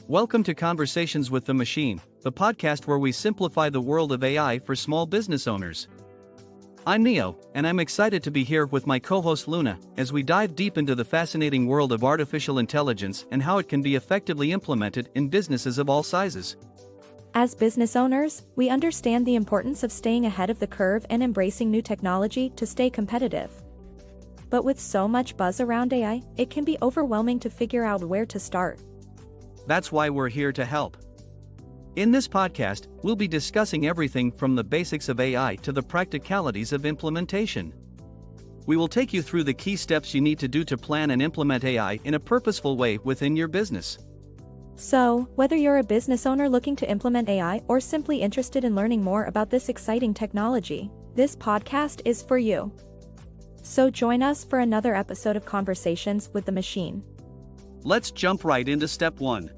Welcome to Conversations with the Machine, the podcast where we simplify the world of AI for small business owners. I'm Neo, and I'm excited to be here with my co-host Luna, as we dive deep into the fascinating world of artificial intelligence and how it can be effectively implemented in businesses of all sizes. As business owners, we understand the importance of staying ahead of the curve and embracing new technology to stay competitive. But with so much buzz around AI, it can be overwhelming to figure out where to start. That's why we're here to help. In this podcast, we'll be discussing everything from the basics of AI to the practicalities of implementation. We will take you through the key steps you need to do to plan and implement AI in a purposeful way within your business. So, whether you're a business owner looking to implement AI or simply interested in learning more about this exciting technology, this podcast is for you. So join us for another episode of Conversations with the Machine. Let's jump right into step 1.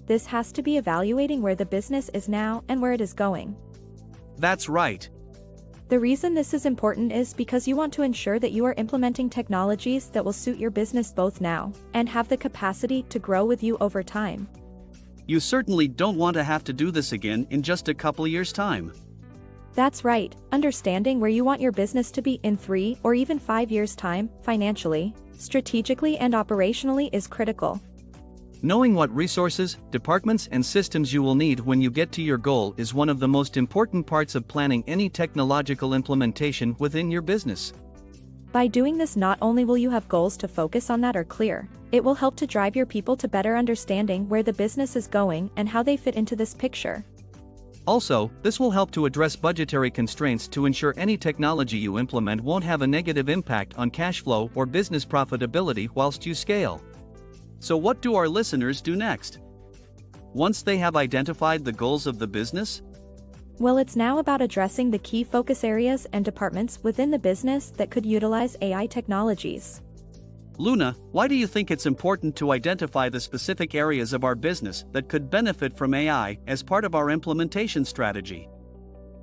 This has to be evaluating where the business is now and where it is going. That's right. The reason this is important is because you want to ensure that you are implementing technologies that will suit your business both now and have the capacity to grow with you over time. You certainly don't want to have to do this again in just a couple years' time. That's right, understanding where you want your business to be in 3 or even 5 years' time, financially, strategically and operationally is critical. Knowing what resources, departments and systems you will need when you get to your goal is one of the most important parts of planning any technological implementation within your business. By doing this, not only will you have goals to focus on that are clear, it will help to drive your people to better understanding where the business is going and how they fit into this picture. Also, this will help to address budgetary constraints to ensure any technology you implement won't have a negative impact on cash flow or business profitability whilst you scale. So what do our listeners do next? Once they have identified the goals of the business? Well, it's now about addressing the key focus areas and departments within the business that could utilize AI technologies. Luna, why do you think it's important to identify the specific areas of our business that could benefit from AI as part of our implementation strategy?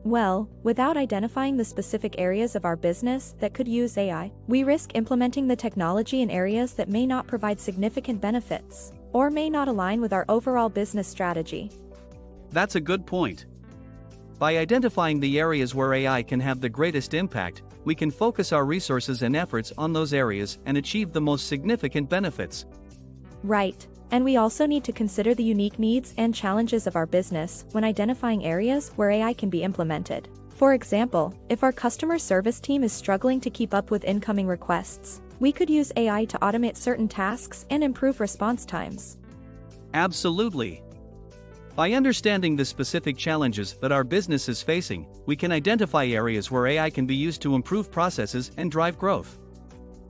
Well, without identifying the specific areas of our business that could use AI, we risk implementing the technology in areas that may not provide significant benefits or may not align with our overall business strategy. That's a good point. By identifying the areas where AI can have the greatest impact, we can focus our resources and efforts on those areas and achieve the most significant benefits. Right, and we also need to consider the unique needs and challenges of our business when identifying areas where AI can be implemented. For example, if our customer service team is struggling to keep up with incoming requests, we could use AI to automate certain tasks and improve response times. Absolutely. By understanding the specific challenges that our business is facing, we can identify areas where AI can be used to improve processes and drive growth.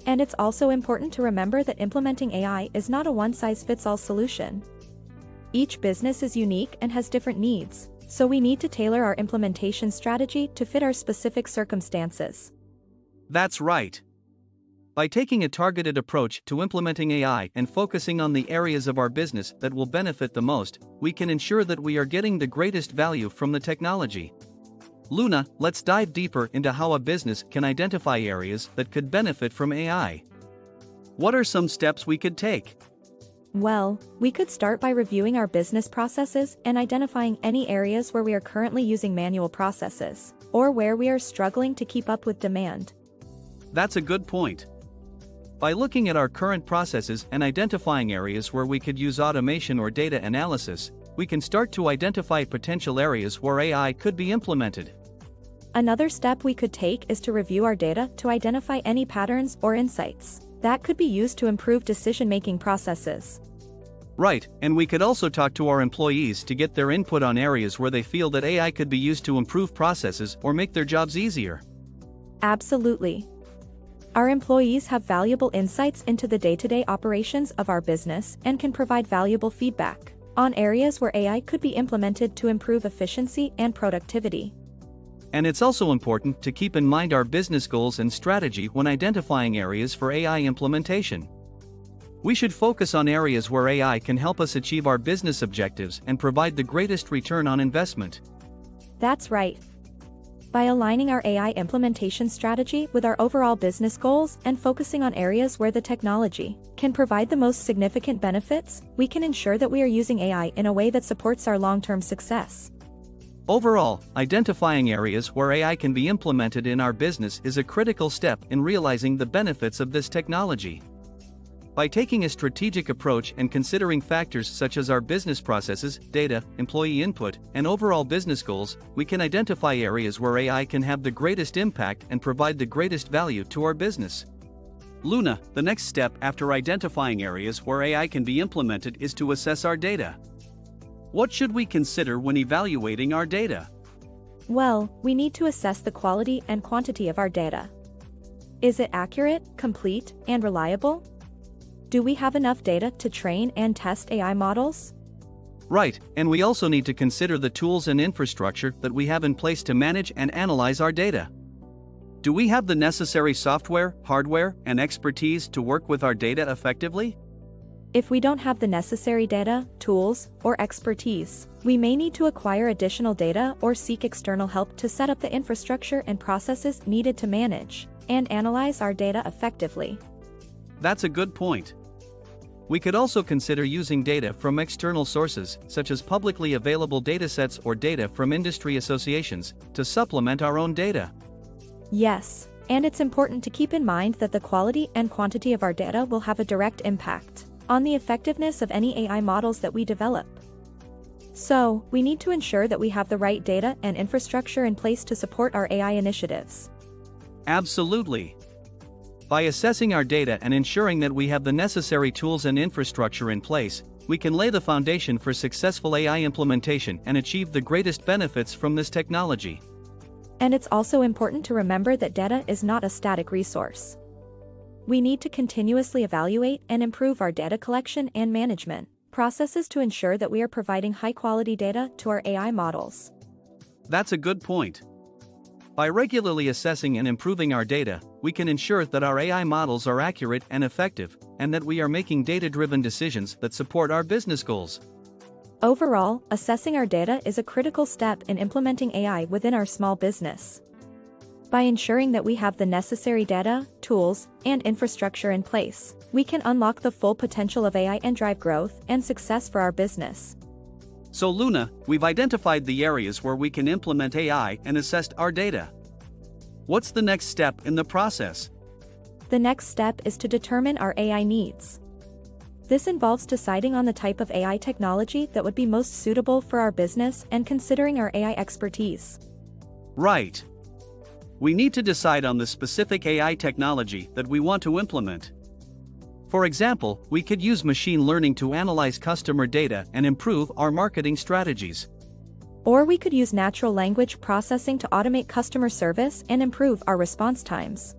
And it's also important to remember that implementing AI is not a one-size-fits-all solution. Each business is unique and has different needs, so we need to tailor our implementation strategy to fit our specific circumstances. That's right. By taking a targeted approach to implementing AI and focusing on the areas of our business that will benefit the most, we can ensure that we are getting the greatest value from the technology. Luna, let's dive deeper into how a business can identify areas that could benefit from AI. What are some steps we could take? Well, we could start by reviewing our business processes and identifying any areas where we are currently using manual processes, or where we are struggling to keep up with demand. That's a good point. By looking at our current processes and identifying areas where we could use automation or data analysis, we can start to identify potential areas where AI could be implemented. Another step we could take is to review our data to identify any patterns or insights that could be used to improve decision-making processes. Right, and we could also talk to our employees to get their input on areas where they feel that AI could be used to improve processes or make their jobs easier. Absolutely. Our employees have valuable insights into the day-to-day operations of our business and can provide valuable feedback on areas where AI could be implemented to improve efficiency and productivity. And it's also important to keep in mind our business goals and strategy when identifying areas for AI implementation. We should focus on areas where AI can help us achieve our business objectives and provide the greatest return on investment. That's right. By aligning our AI implementation strategy with our overall business goals and focusing on areas where the technology can provide the most significant benefits, we can ensure that we are using AI in a way that supports our long-term success. Overall, identifying areas where AI can be implemented in our business is a critical step in realizing the benefits of this technology. By taking a strategic approach and considering factors such as our business processes, data, employee input, and overall business goals, we can identify areas where AI can have the greatest impact and provide the greatest value to our business. Luna, the next step after identifying areas where AI can be implemented is to assess our data. What should we consider when evaluating our data? Well, we need to assess the quality and quantity of our data. Is it accurate, complete, and reliable? Do we have enough data to train and test AI models? Right, and we also need to consider the tools and infrastructure that we have in place to manage and analyze our data. Do we have the necessary software, hardware, and expertise to work with our data effectively? If we don't have the necessary data, tools, or expertise, we may need to acquire additional data or seek external help to set up the infrastructure and processes needed to manage and analyze our data effectively. That's a good point. We could also consider using data from external sources, such as publicly available datasets or data from industry associations, to supplement our own data. Yes, and it's important to keep in mind that the quality and quantity of our data will have a direct impact on the effectiveness of any AI models that we develop. So, we need to ensure that we have the right data and infrastructure in place to support our AI initiatives. Absolutely. By assessing our data and ensuring that we have the necessary tools and infrastructure in place, we can lay the foundation for successful AI implementation and achieve the greatest benefits from this technology. And it's also important to remember that data is not a static resource. We need to continuously evaluate and improve our data collection and management processes to ensure that we are providing high-quality data to our AI models. That's a good point. By regularly assessing and improving our data, we can ensure that our AI models are accurate and effective, and that we are making data-driven decisions that support our business goals. Overall, assessing our data is a critical step in implementing AI within our small business. By ensuring that we have the necessary data, tools, and infrastructure in place, we can unlock the full potential of AI and drive growth and success for our business. So Luna, we've identified the areas where we can implement AI and assessed our data. What's the next step in the process? The next step is to determine our AI needs. This involves deciding on the type of AI technology that would be most suitable for our business and considering our AI expertise. Right. We need to decide on the specific AI technology that we want to implement. For example, we could use machine learning to analyze customer data and improve our marketing strategies. Or we could use natural language processing to automate customer service and improve our response times.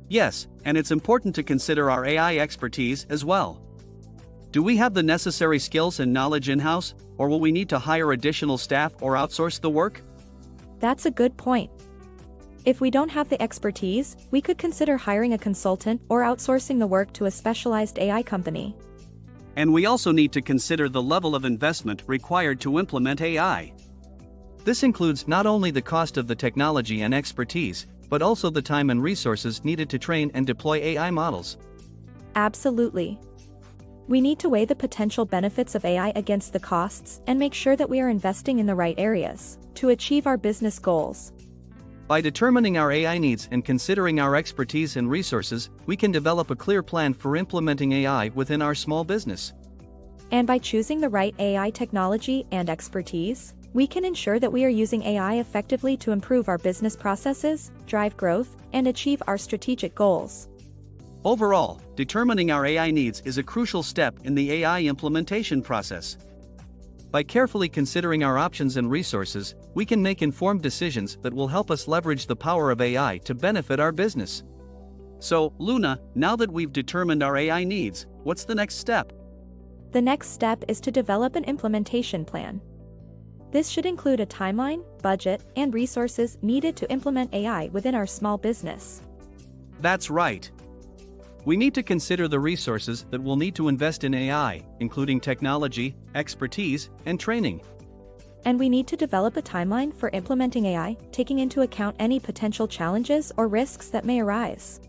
Yes, and it's important to consider our AI expertise as well. Do we have the necessary skills and knowledge in-house, or will we need to hire additional staff or outsource the work? That's a good point. If we don't have the expertise, we could consider hiring a consultant or outsourcing the work to a specialized AI company. And we also need to consider the level of investment required to implement AI. This includes not only the cost of the technology and expertise, but also the time and resources needed to train and deploy AI models. Absolutely. We need to weigh the potential benefits of AI against the costs and make sure that we are investing in the right areas to achieve our business goals. By determining our AI needs and considering our expertise and resources, we can develop a clear plan for implementing AI within our small business. And by choosing the right AI technology and expertise, we can ensure that we are using AI effectively to improve our business processes, drive growth, and achieve our strategic goals. Overall, determining our AI needs is a crucial step in the AI implementation process. By carefully considering our options and resources, we can make informed decisions that will help us leverage the power of AI to benefit our business. So, Luna, now that we've determined our AI needs, what's the next step? The next step is to develop an implementation plan. This should include a timeline, budget, and resources needed to implement AI within our small business. That's right. We need to consider the resources that we'll need to invest in AI, including technology, expertise, and training. And we need to develop a timeline for implementing AI, taking into account any potential challenges or risks that may arise.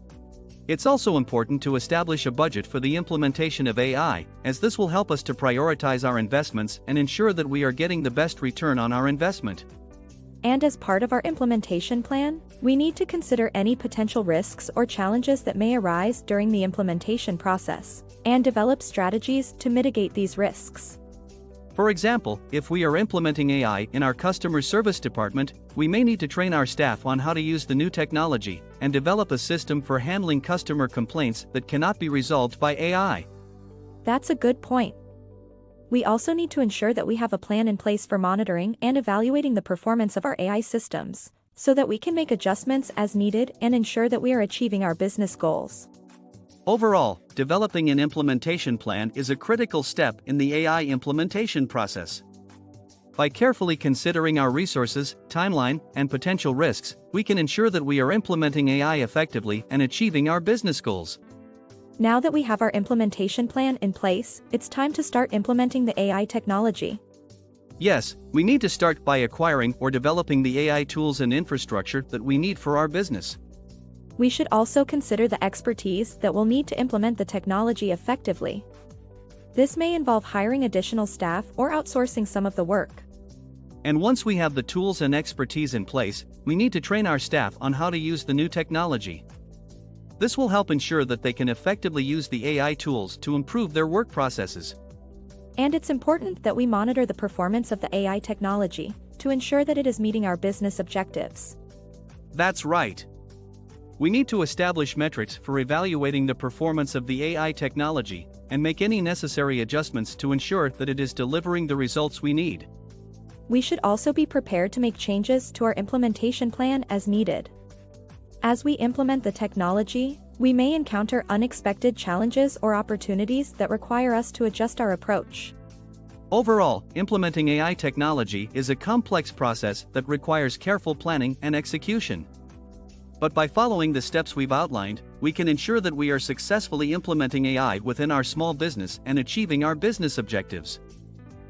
It's also important to establish a budget for the implementation of AI, as this will help us to prioritize our investments and ensure that we are getting the best return on our investment. And as part of our implementation plan, we need to consider any potential risks or challenges that may arise during the implementation process, and develop strategies to mitigate these risks. For example, if we are implementing AI in our customer service department, we may need to train our staff on how to use the new technology and develop a system for handling customer complaints that cannot be resolved by AI. That's a good point. We also need to ensure that we have a plan in place for monitoring and evaluating the performance of our AI systems, so that we can make adjustments as needed and ensure that we are achieving our business goals. Overall, developing an implementation plan is a critical step in the AI implementation process. By carefully considering our resources, timeline, and potential risks, we can ensure that we are implementing AI effectively and achieving our business goals. Now that we have our implementation plan in place, it's time to start implementing the AI technology. Yes, we need to start by acquiring or developing the AI tools and infrastructure that we need for our business. We should also consider the expertise that we'll need to implement the technology effectively. This may involve hiring additional staff or outsourcing some of the work. And once we have the tools and expertise in place, we need to train our staff on how to use the new technology. This will help ensure that they can effectively use the AI tools to improve their work processes. And it's important that we monitor the performance of the AI technology to ensure that it is meeting our business objectives. That's right. We need to establish metrics for evaluating the performance of the AI technology and make any necessary adjustments to ensure that it is delivering the results we need. We should also be prepared to make changes to our implementation plan as needed. As we implement the technology, we may encounter unexpected challenges or opportunities that require us to adjust our approach. Overall, implementing AI technology is a complex process that requires careful planning and execution. But by following the steps we've outlined, we can ensure that we are successfully implementing AI within our small business and achieving our business objectives.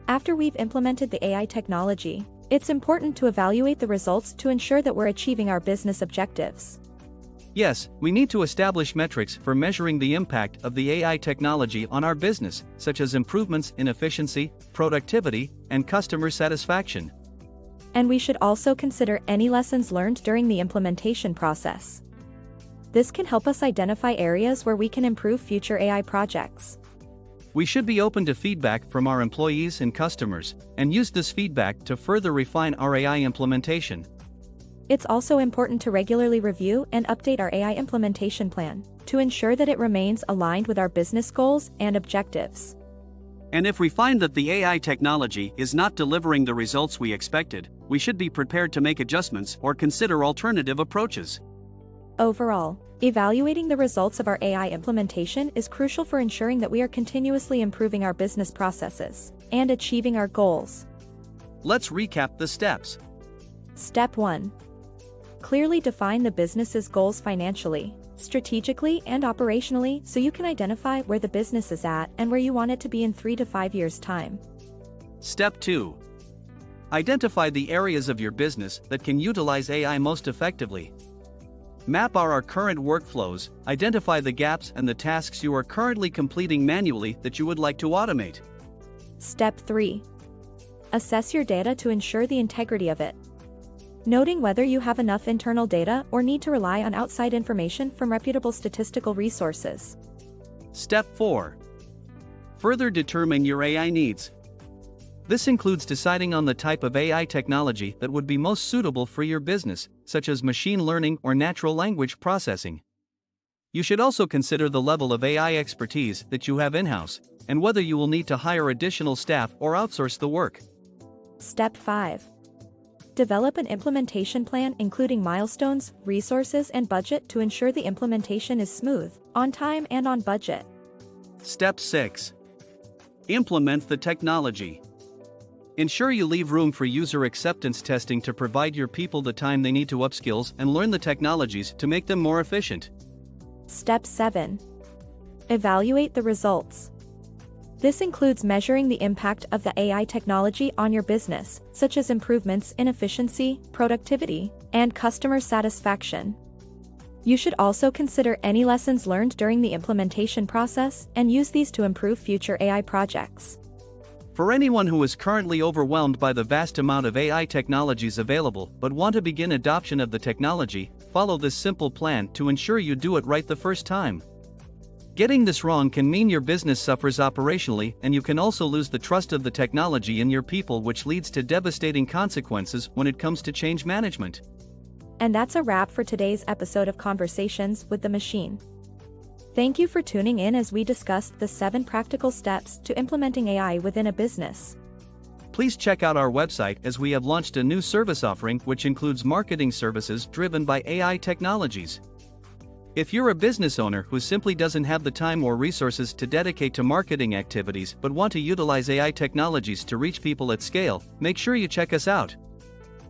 After we've implemented the AI technology, it's important to evaluate the results to ensure that we're achieving our business objectives. Yes, we need to establish metrics for measuring the impact of the AI technology on our business, such as improvements in efficiency, productivity, and customer satisfaction. And we should also consider any lessons learned during the implementation process. This can help us identify areas where we can improve future AI projects. We should be open to feedback from our employees and customers, and use this feedback to further refine our AI implementation. It's also important to regularly review and update our AI implementation plan to ensure that it remains aligned with our business goals and objectives. And if we find that the AI technology is not delivering the results we expected, we should be prepared to make adjustments or consider alternative approaches. Overall, evaluating the results of our AI implementation is crucial for ensuring that we are continuously improving our business processes and achieving our goals. Let's recap the steps. Step 1. Clearly define the business's goals financially, strategically, and operationally so you can identify where the business is at and where you want it to be in 3 to 5 years' time. Step 2. Identify the areas of your business that can utilize AI most effectively. Map out our current workflows, identify the gaps and the tasks you are currently completing manually that you would like to automate. Step 3. Assess your data to ensure the integrity of it, noting whether you have enough internal data or need to rely on outside information from reputable statistical resources. Step 4. Further determine your AI needs. This includes deciding on the type of AI technology that would be most suitable for your business, such as machine learning or natural language processing. You should also consider the level of AI expertise that you have in-house, and whether you will need to hire additional staff or outsource the work. Step 5. Develop an implementation plan including milestones, resources, and budget to ensure the implementation is smooth, on time, and on budget. Step 6. Implement the technology. Ensure you leave room for user acceptance testing to provide your people the time they need to upskill and learn the technologies to make them more efficient. Step 7. Evaluate the results. This includes measuring the impact of the AI technology on your business, such as improvements in efficiency, productivity, and customer satisfaction. You should also consider any lessons learned during the implementation process and use these to improve future AI projects. For anyone who is currently overwhelmed by the vast amount of AI technologies available but want to begin adoption of the technology, follow this simple plan to ensure you do it right the first time. Getting this wrong can mean your business suffers operationally, and you can also lose the trust of the technology in your people, which leads to devastating consequences when it comes to change management. And that's a wrap for today's episode of Conversations with the Machine. Thank you for tuning in as we discussed the 7 practical steps to implementing AI within a business. Please check out our website as we have launched a new service offering which includes marketing services driven by AI technologies. If you're a business owner who simply doesn't have the time or resources to dedicate to marketing activities but want to utilize AI technologies to reach people at scale, make sure you check us out.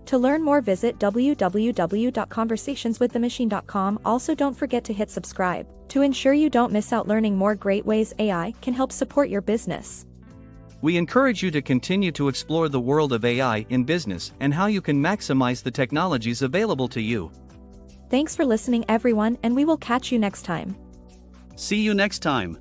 To learn more, visit www.conversationswiththemachine.com. Also, don't forget to hit subscribe to ensure you don't miss out learning more great ways AI can help support your business. We encourage you to continue to explore the world of AI in business and how you can maximize the technologies available to you. Thanks for listening, everyone, and we will catch you next time. See you next time.